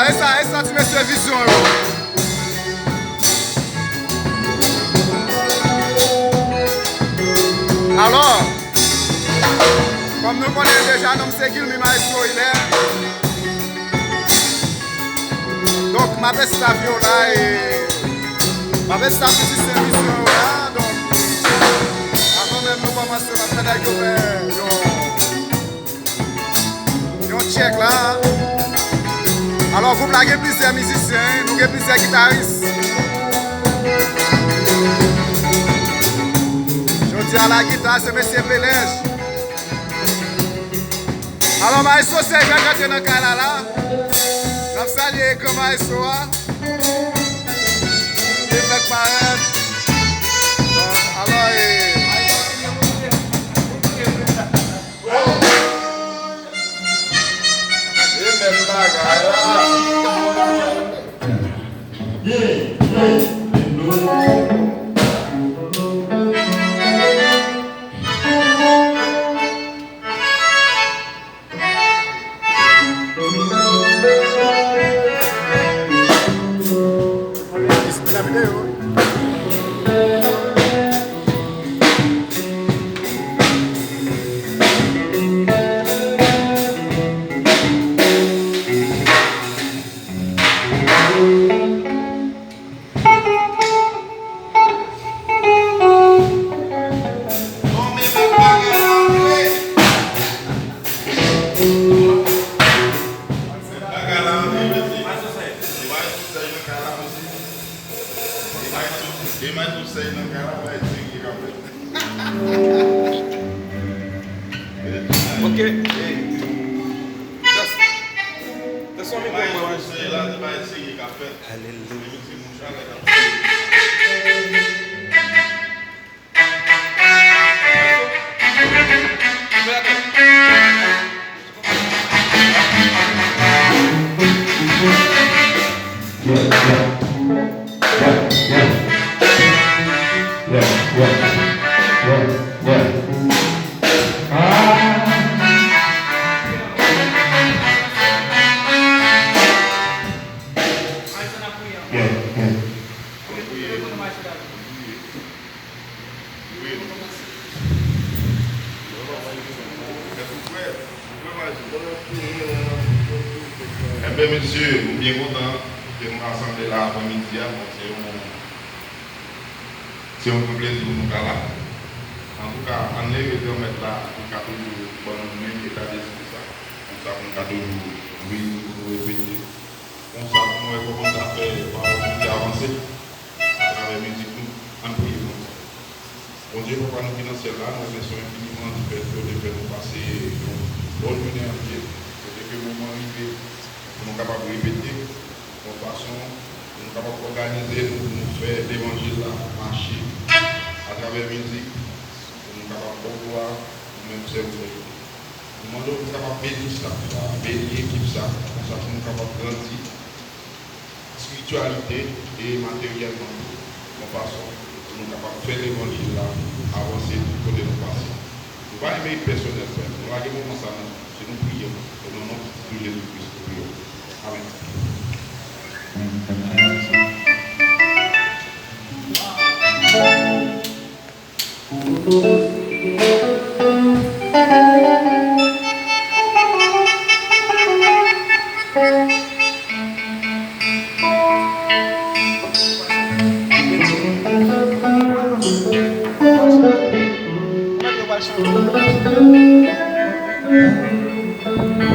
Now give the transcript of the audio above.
essa ti mese vizyon yo. Alors, comme nous connaissons déjà, nous sommes qui le maestro il est. Donc, ma belle staff là et ma belle staff ici c'est mission là. Donc, avant même nous commencer à faire un check là. Alors, vous avez plusieurs musiciens, nous avons plusieurs guitaristes. Je dis à la guitare, c'est M. Pelège. Alors, maestro, c'est bien quand tu es dans le canal là. Nous saluons comme maestro. Et fait pareil. Alors, Okay. That's what we Eh bien, monsieur, nous sommes bien contents de nous rassembler là avant-midi. C'est un plaisir pour nous là. En tout cas, on est de mettre là pour qu'à toujours bon même état d'esprit ça. Comme ça, on peut toujours oui, nous répéter. Comme ça, nous avons fait avancer à travers la musique, en prière comme ça. Bon Dieu, pour nous financer là, nous remercions infiniment du fait de nous passer une bonne journée entière. C'est que le moment arrivé, nous sommes capables de répéter, de façon, nous sommes capables d'organiser, nous faire l'évangile là, marcher à travers la musique, nous sommes capables de pouvoir nous-mêmes servir. Nous demandons de capables de bénir ça, bénir l'équipe ça, comme ça nous sommes capables de grandir spiritualité et matériellement, de façon, nous sommes capables de faire l'évangile là, avancer du côté de nous passer. Nous ne pouvons pas aimer personnel, nous allons comme ça, c'est nous prions, au nom de Jésus-Christ, nous prions. Amen. Thank you.